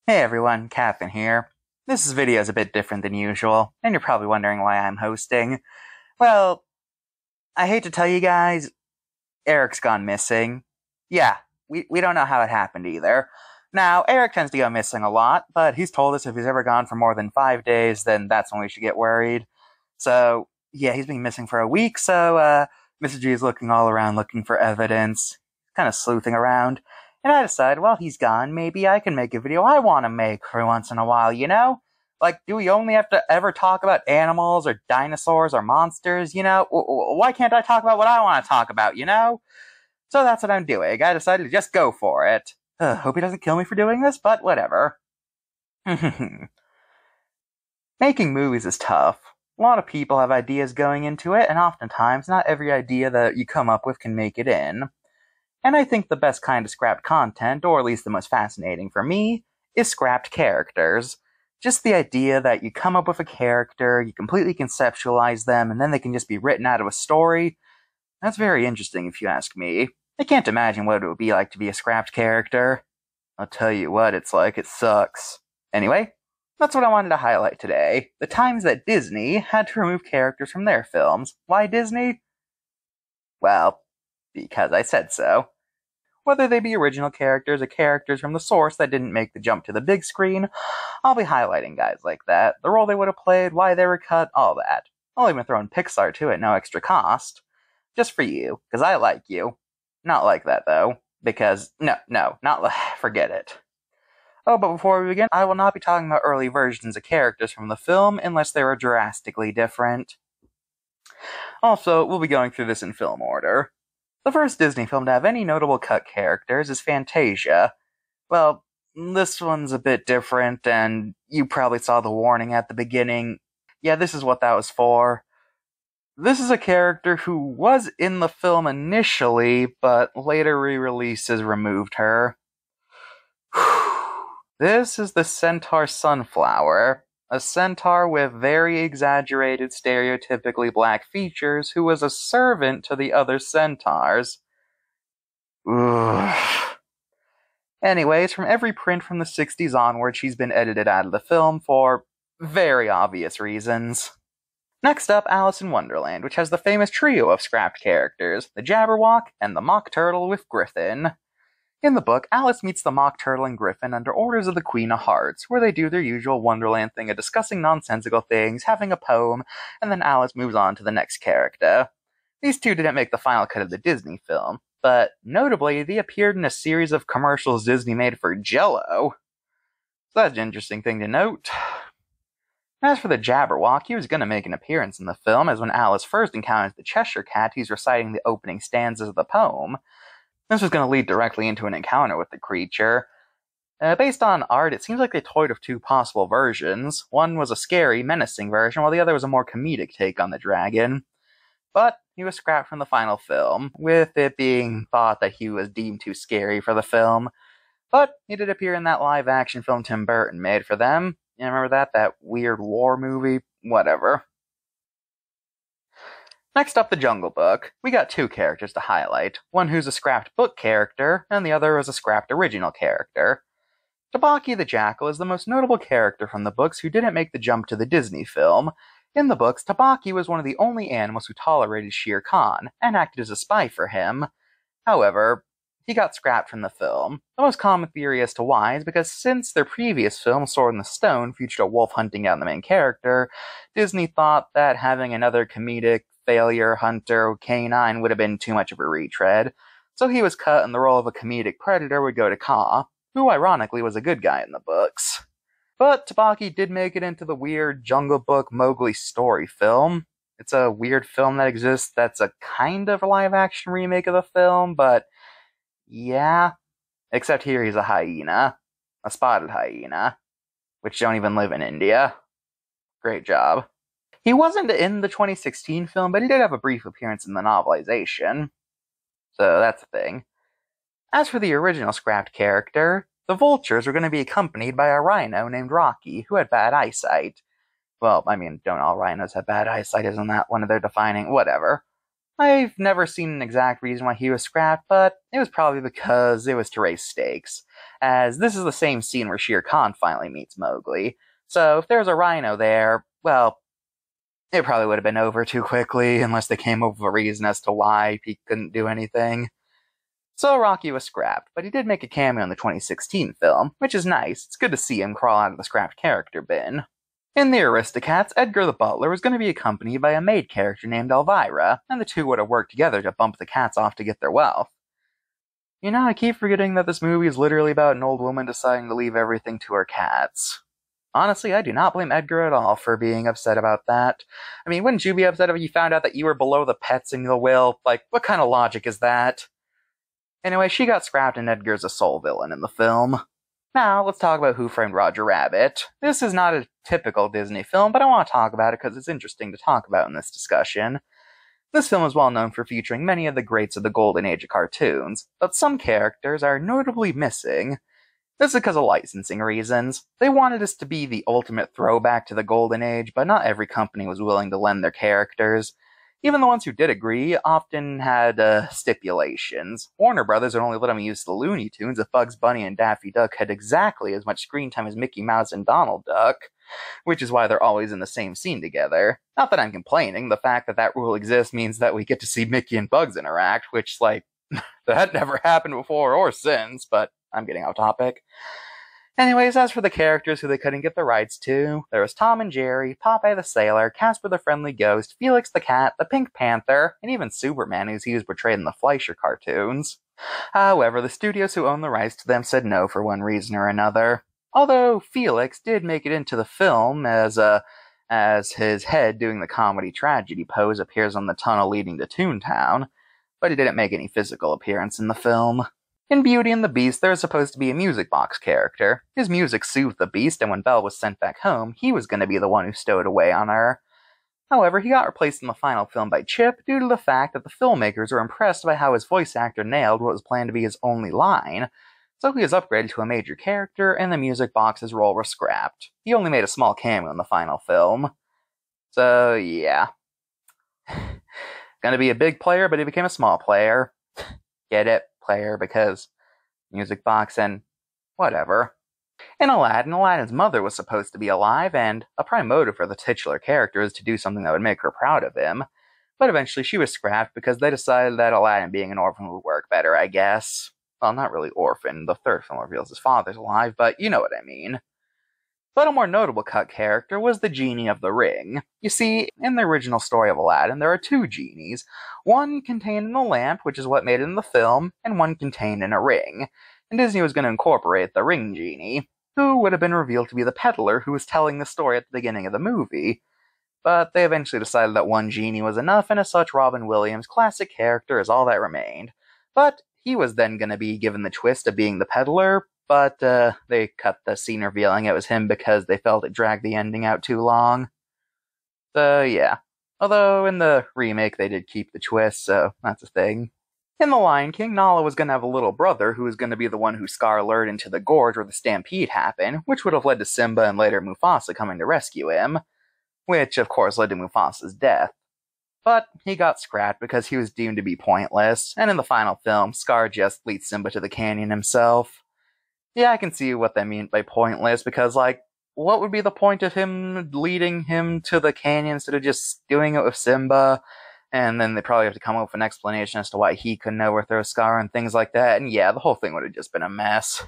Hey everyone, Captain here. This video is a bit different than usual, and you're probably wondering why I'm hosting. Well, I hate to tell you guys, Eric's gone missing. Yeah, we don't know how it happened either. Now, Eric tends to go missing a lot, but he's told us if he's ever gone for more than 5 days, then that's when we should get worried. So, yeah, he's been missing for a week, so Mr. G is looking all around looking for evidence, kind of sleuthing around. And I decided, well, he's gone, maybe I can make a video I want to make for once in a while, you know? Like, do we only have to ever talk about animals or dinosaurs or monsters, you know? Why can't I talk about what I want to talk about, you know? So that's what I'm doing. I decided to just go for it. Hope he doesn't kill me for doing this, but whatever. Making movies is tough. A lot of people have ideas going into it, and oftentimes not every idea that you come up with can make it in. And I think the best kind of scrapped content, or at least the most fascinating for me, is scrapped characters. Just the idea that you come up with a character, you completely conceptualize them, and then they can just be written out of a story. That's very interesting if you ask me. I can't imagine what it would be like to be a scrapped character. I'll tell you what it's like, it sucks. Anyway, that's what I wanted to highlight today. The times that Disney had to remove characters from their films. Why Disney? Well, because I said so. Whether they be original characters or characters from the source that didn't make the jump to the big screen, I'll be highlighting guys like that, the role they would have played, why they were cut, all that. I'll even throw in Pixar too at no extra cost. Just for you, because I like you. Not like that though, because, forget it. Oh, but before we begin, I will not be talking about early versions of characters from the film unless they were drastically different. Also, we'll be going through this in film order. The first Disney film to have any notable cut characters is Fantasia. Well, this one's a bit different, and you probably saw the warning at the beginning. Yeah, this is what that was for. This is a character who was in the film initially, but later re-releases removed her. This is the centaur Sunflower. A centaur with very exaggerated, stereotypically black features who was a servant to the other centaurs. Ugh. Anyways, from every print from the 60s onward, she's been edited out of the film for very obvious reasons. Next up, Alice in Wonderland, which has the famous trio of scrapped characters, the Jabberwock and the Mock Turtle with Griffin. In the book, Alice meets the Mock Turtle and Griffin under orders of the Queen of Hearts, where they do their usual Wonderland thing of discussing nonsensical things, having a poem, and then Alice moves on to the next character. These two didn't make the final cut of the Disney film, but notably, they appeared in a series of commercials Disney made for Jell-O. So that's an interesting thing to note. As for the Jabberwock, he was going to make an appearance in the film, as when Alice first encounters the Cheshire Cat, he's reciting the opening stanzas of the poem. This was going to lead directly into an encounter with the creature. Based on art, it seems like they toyed with two possible versions. One was a scary, menacing version, while the other was a more comedic take on the dragon. But he was scrapped from the final film, with it being thought that he was deemed too scary for the film. But he did appear in that live-action film Tim Burton made for them. You remember that? That weird war movie? Whatever. Next up, The Jungle Book. We got two characters to highlight. One who's a scrapped book character, and the other is a scrapped original character. Tabaki the Jackal is the most notable character from the books who didn't make the jump to the Disney film. In the books, Tabaki was one of the only animals who tolerated Shere Khan, and acted as a spy for him. However, he got scrapped from the film. The most common theory as to why is because since their previous film, Sword in the Stone, featured a wolf hunting down the main character, Disney thought that having another comedic failure hunter canine would have been too much of a retread, so he was cut and the role of a comedic predator would go to Kaa, who ironically was a good guy in the books. But Tabaki did make it into the weird Jungle Book Mowgli story film. It's a weird film that exists that's a kind of live-action remake of the film, but yeah. Except here he's a hyena. A spotted hyena. Which don't even live in India. Great job. He wasn't in the 2016 film, but he did have a brief appearance in the novelization. So that's a thing. As for the original scrapped character, the vultures were going to be accompanied by a rhino named Rocky, who had bad eyesight. Well, I mean, don't all rhinos have bad eyesight? Isn't that one of their defining... Whatever. I've never seen an exact reason why he was scrapped, but it was probably because it was to raise stakes, as this is the same scene where Shere Khan finally meets Mowgli. So if there was a rhino there, well, it probably would have been over too quickly unless they came up with a reason as to why he couldn't do anything. So Rocky was scrapped, but he did make a cameo in the 2016 film, which is nice. It's good to see him crawl out of the scrapped character bin. In the Aristocats, Edgar the Butler was going to be accompanied by a maid character named Elvira, and the two would have worked together to bump the cats off to get their wealth. You know, I keep forgetting that this movie is literally about an old woman deciding to leave everything to her cats. Honestly, I do not blame Edgar at all for being upset about that. I mean, wouldn't you be upset if you found out that you were below the pets in the will? Like, what kind of logic is that? Anyway, she got scrapped and Edgar's a sole villain in the film. Now, let's talk about Who Framed Roger Rabbit. This is not a typical Disney film, but I want to talk about it because it's interesting to talk about in this discussion. This film is well known for featuring many of the greats of the golden age of cartoons, but some characters are notably missing. This is because of licensing reasons. They wanted this to be the ultimate throwback to the golden age, but not every company was willing to lend their characters. Even the ones who did agree often had stipulations. Warner Brothers would only let them use the Looney Tunes if Bugs Bunny and Daffy Duck had exactly as much screen time as Mickey Mouse and Donald Duck, which is why they're always in the same scene together. Not that I'm complaining, the fact that that rule exists means that we get to see Mickey and Bugs interact, which, like, that never happened before or since, but I'm getting off topic. Anyways, as for the characters who they couldn't get the rights to, there was Tom and Jerry, Popeye the Sailor, Casper the Friendly Ghost, Felix the Cat, the Pink Panther, and even Superman, who's he was portrayed in the Fleischer cartoons. However, the studios who owned the rights to them said no for one reason or another. Although Felix did make it into the film as his head doing the comedy tragedy pose appears on the tunnel leading to Toontown, but he didn't make any physical appearance in the film. In Beauty and the Beast, there was supposed to be a music box character. His music soothed the Beast, and when Belle was sent back home, he was going to be the one who stowed away on her. However, he got replaced in the final film by Chip due to the fact that the filmmakers were impressed by how his voice actor nailed what was planned to be his only line, so he was upgraded to a major character, and the music box's role was scrapped. He only made a small cameo in the final film. So, yeah. Gonna be a big player, but he became a small player. Get it? Player, because music box and whatever. In Aladdin, Aladdin's mother was supposed to be alive, and a prime motive for the titular character is to do something that would make her proud of him. But eventually she was scrapped because they decided that Aladdin being an orphan would work better, I guess. Well, not really orphan. The third film reveals his father's alive, but you know what I mean. But a more notable cut character was the Genie of the Ring. You see, in the original story of Aladdin, there are two genies. One contained in a lamp, which is what made it in the film, and one contained in a ring. And Disney was going to incorporate the Ring Genie, who would have been revealed to be the peddler who was telling the story at the beginning of the movie. But they eventually decided that one genie was enough, and as such, Robin Williams' classic character is all that remained. But he was then going to be given the twist of being the peddler, but they cut the scene revealing it was him because they felt it dragged the ending out too long. So, yeah. Although, in the remake, they did keep the twist, so that's a thing. In The Lion King, Nala was going to have a little brother who was going to be the one who Scar lured into the gorge where the stampede happened, which would have led to Simba and later Mufasa coming to rescue him, which, of course, led to Mufasa's death. But he got scrapped because he was deemed to be pointless, and in the final film, Scar just leads Simba to the canyon himself. Yeah, I can see what they mean by pointless, because, like, what would be the point of him leading him to the canyon instead of just doing it with Simba? And then they probably have to come up with an explanation as to why he couldn't overthrow Scar and things like that, and yeah, the whole thing would have just been a mess.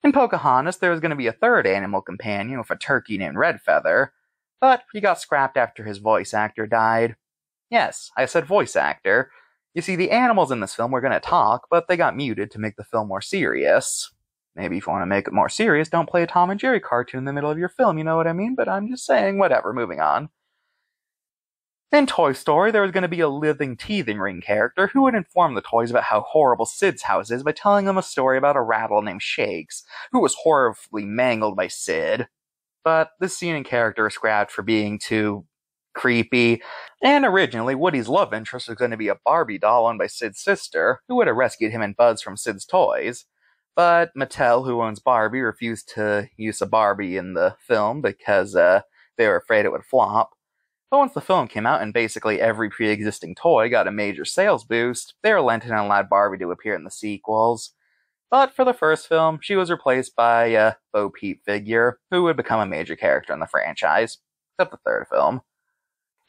In Pocahontas, there was going to be a third animal companion with a turkey named Red Feather, but he got scrapped after his voice actor died. Yes, I said voice actor. You see, the animals in this film were going to talk, but they got muted to make the film more serious. Maybe if you want to make it more serious, don't play a Tom and Jerry cartoon in the middle of your film, you know what I mean? But I'm just saying, whatever, moving on. In Toy Story, there was going to be a living teething ring character who would inform the toys about how horrible Sid's house is by telling them a story about a rattle named Shakes, who was horribly mangled by Sid. But this scene and character is scrapped for being too creepy, and originally Woody's love interest was going to be a Barbie doll owned by Sid's sister, who would have rescued him and Buzz from Sid's toys. But Mattel, who owns Barbie, refused to use a Barbie in the film because they were afraid it would flop. But once the film came out and basically every pre-existing toy got a major sales boost, they relented and allowed Barbie to appear in the sequels. But for the first film, she was replaced by a Bo Peep figure, who would become a major character in the franchise, except the third film.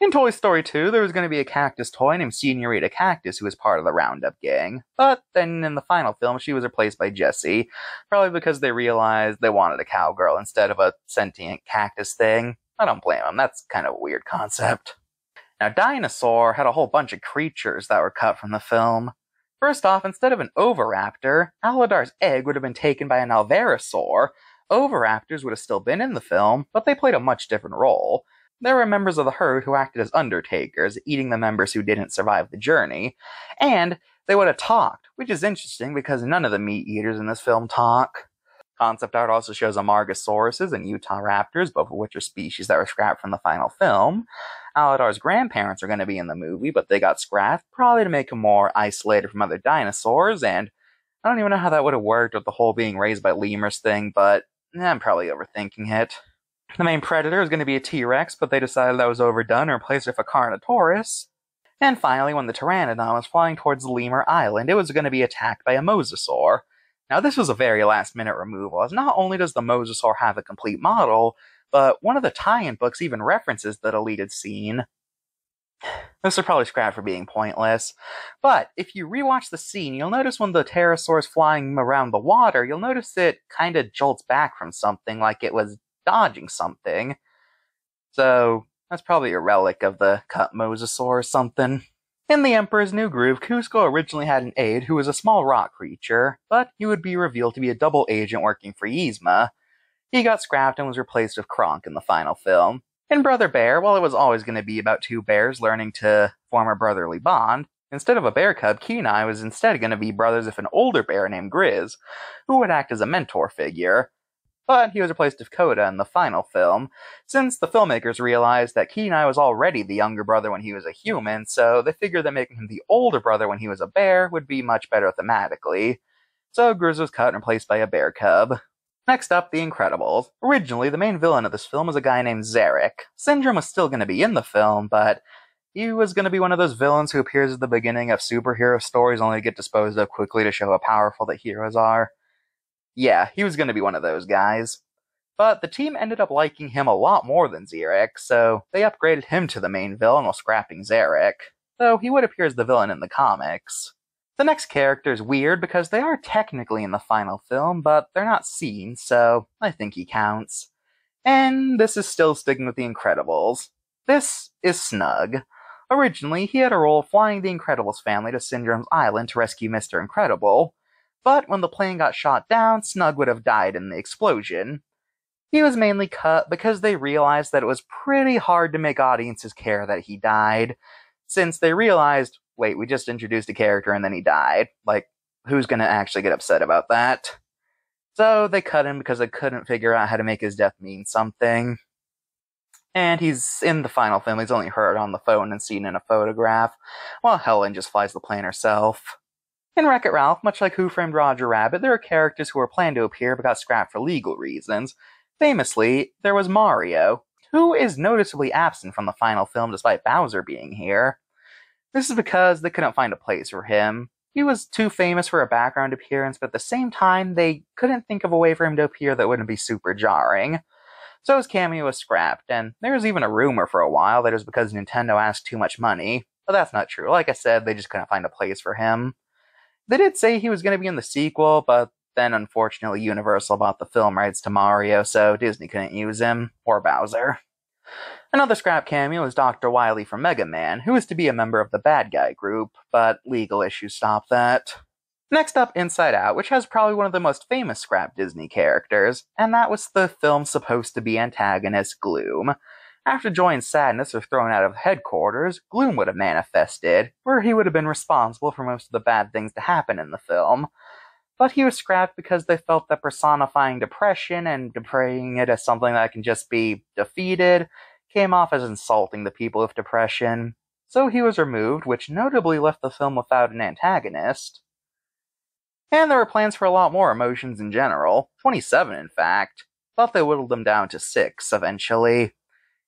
In Toy Story 2, there was going to be a cactus toy named Senorita Cactus who was part of the Roundup gang. But then in the final film, she was replaced by Jessie, probably because they realized they wanted a cowgirl instead of a sentient cactus thing. I don't blame them, that's kind of a weird concept. Now, Dinosaur had a whole bunch of creatures that were cut from the film. First off, instead of an oviraptor, Aladar's egg would have been taken by an alverosaur. Oviraptors would have still been in the film, but they played a much different role. There were members of the herd who acted as undertakers, eating the members who didn't survive the journey. And they would have talked, which is interesting because none of the meat eaters in this film talk. Concept art also shows Amargosauruses and Utah raptors, both of which are species that were scrapped from the final film. Aladar's grandparents are going to be in the movie, but they got scrapped, probably to make them more isolated from other dinosaurs, and I don't even know how that would have worked with the whole being raised by lemurs thing, but I'm probably overthinking it. The main predator is going to be a T-Rex, but they decided that was overdone and replaced it with a Carnotaurus. And finally, when the Pteranodon was flying towards the Lemur Island, it was going to be attacked by a Mosasaur. Now, this was a very last-minute removal, as not only does the Mosasaur have a complete model, but one of the tie-in books even references the deleted scene. This are probably scrapped for being pointless, but if you rewatch the scene, you'll notice when the pterosaur is flying around the water, you'll notice it kind of jolts back from something like it was dodging something. So, that's probably a relic of the cut mosasaur or something. In The Emperor's New Groove, Kuzco originally had an aide who was a small rock creature, but he would be revealed to be a double agent working for Yzma. He got scrapped and was replaced with Kronk in the final film. In Brother Bear, while it was always going to be about two bears learning to form a brotherly bond, instead of a bear cub, Kenai was instead going to be brothers with an older bear named Grizz, who would act as a mentor figure. But he was replaced with Coda in the final film, since the filmmakers realized that Kenai was already the younger brother when he was a human, so they figured that making him the older brother when he was a bear would be much better thematically. So Grizz was cut and replaced by a bear cub. Next up, The Incredibles. Originally, the main villain of this film was a guy named Zarek. Syndrome was still going to be in the film, but he was going to be one of those villains who appears at the beginning of superhero stories only to get disposed of quickly to show how powerful the heroes are. Yeah, he was going to be one of those guys. But the team ended up liking him a lot more than Zarek, so they upgraded him to the main villain while scrapping Zarek, though he would appear as the villain in the comics. The next character is weird because they are technically in the final film, but they're not seen, so I think he counts. And this is still sticking with The Incredibles. This is Snug. Originally, he had a role flying the Incredibles family to Syndrome's Island to rescue Mr. Incredible, but when the plane got shot down, Snug would have died in the explosion. He was mainly cut because they realized that it was pretty hard to make audiences care that he died, since they realized, wait, we just introduced a character and then he died. Like, who's gonna actually get upset about that? So they cut him because they couldn't figure out how to make his death mean something. And he's in the final film, he's only heard on the phone and seen in a photograph, while Helen just flies the plane herself. In Wreck-It Ralph, much like Who Framed Roger Rabbit, there are characters who were planned to appear but got scrapped for legal reasons. Famously, there was Mario, who is noticeably absent from the final film despite Bowser being here. This is because they couldn't find a place for him. He was too famous for a background appearance, but at the same time, they couldn't think of a way for him to appear that wouldn't be super jarring. So his cameo was scrapped, and there was even a rumor for a while that it was because Nintendo asked too much money. But that's not true. Like I said, they just couldn't find a place for him. They did say he was going to be in the sequel, but then unfortunately Universal bought the film rights to Mario, so Disney couldn't use him, or Bowser. Another scrap cameo is Dr. Wily from Mega Man, who is to be a member of the bad guy group, but legal issues stopped that. Next up, Inside Out, which has probably one of the most famous scrap Disney characters, and that was the film's supposed to be antagonist, Gloom. After Joy and Sadness were thrown out of headquarters, Gloom would have manifested, where he would have been responsible for most of the bad things to happen in the film. But he was scrapped because they felt that personifying depression and portraying it as something that can just be defeated came off as insulting to people with depression. So he was removed, which notably left the film without an antagonist. And there were plans for a lot more emotions in general, 27 in fact, but they whittled them down to 6 eventually.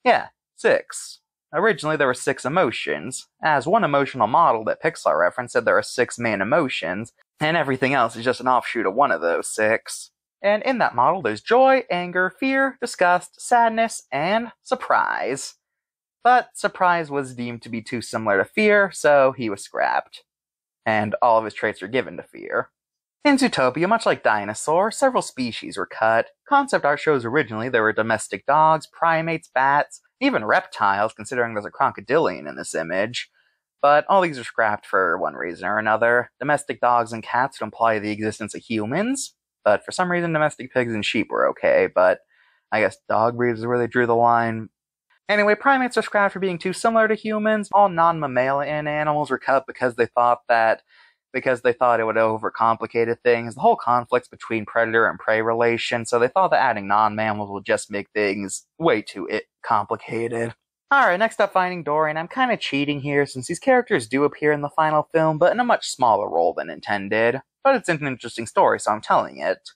Yeah, 6. Originally, there were 6 emotions, as one emotional model that Pixar referenced said there are 6 main emotions, and everything else is just an offshoot of one of those 6. And in that model, there's joy, anger, fear, disgust, sadness, and surprise. But surprise was deemed to be too similar to fear, so he was scrapped. And all of his traits were given to fear. In Zootopia, much like Dinosaur, several species were cut. Concept art shows originally there were domestic dogs, primates, bats, even reptiles, considering there's a crocodilian in this image. But all these are scrapped for one reason or another. Domestic dogs and cats would imply the existence of humans, but for some reason domestic pigs and sheep were okay, but I guess dog breeds is where they drew the line. Anyway, primates are scrapped for being too similar to humans. All non-mammalian animals were cut because they thought it would overcomplicate things. The whole conflicts between predator and prey relation, so they thought that adding non-mammals would just make things way too complicated. Alright, next up, Finding Dory, and I'm kind of cheating here since these characters do appear in the final film, but in a much smaller role than intended. But it's an interesting story, so I'm telling it.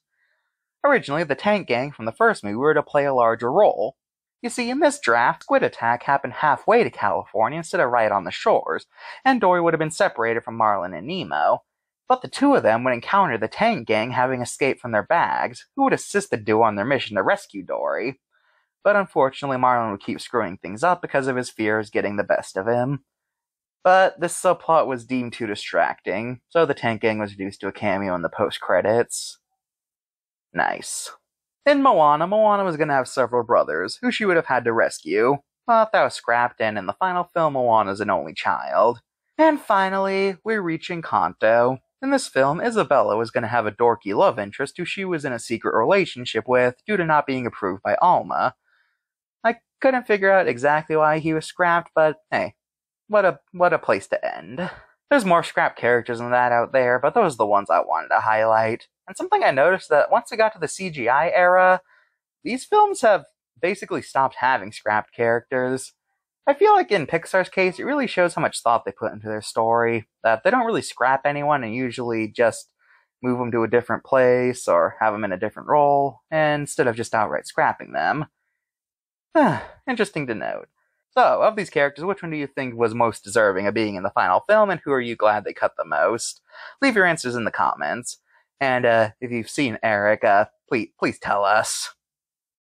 Originally, the Tank Gang from the first movie were to play a larger role. You see, in this draft, Squid Attack happened halfway to California instead of right on the shores, and Dory would have been separated from Marlin and Nemo. But the two of them would encounter the Tank Gang having escaped from their bags, who would assist the duo on their mission to rescue Dory. But unfortunately, Marlin would keep screwing things up because of his fears getting the best of him. But this subplot was deemed too distracting, so the Tank Gang was reduced to a cameo in the post-credits. Nice. In Moana was going to have several brothers, who she would have had to rescue, but that was scrapped, and in the final film, Moana's an only child. And finally, we're reaching Encanto. In this film, Isabella was going to have a dorky love interest who she was in a secret relationship with due to not being approved by Alma. I couldn't figure out exactly why he was scrapped, but hey, what a place to end. There's more scrap characters than that out there, but those are the ones I wanted to highlight. And something I noticed that once it got to the CGI era, these films have basically stopped having scrapped characters. I feel like in Pixar's case, it really shows how much thought they put into their story, that they don't really scrap anyone and usually just move them to a different place or have them in a different role, instead of just outright scrapping them. Interesting to note. So, of these characters, which one do you think was most deserving of being in the final film, and who are you glad they cut the most? Leave your answers in the comments. And if you've seen Eric, please tell us.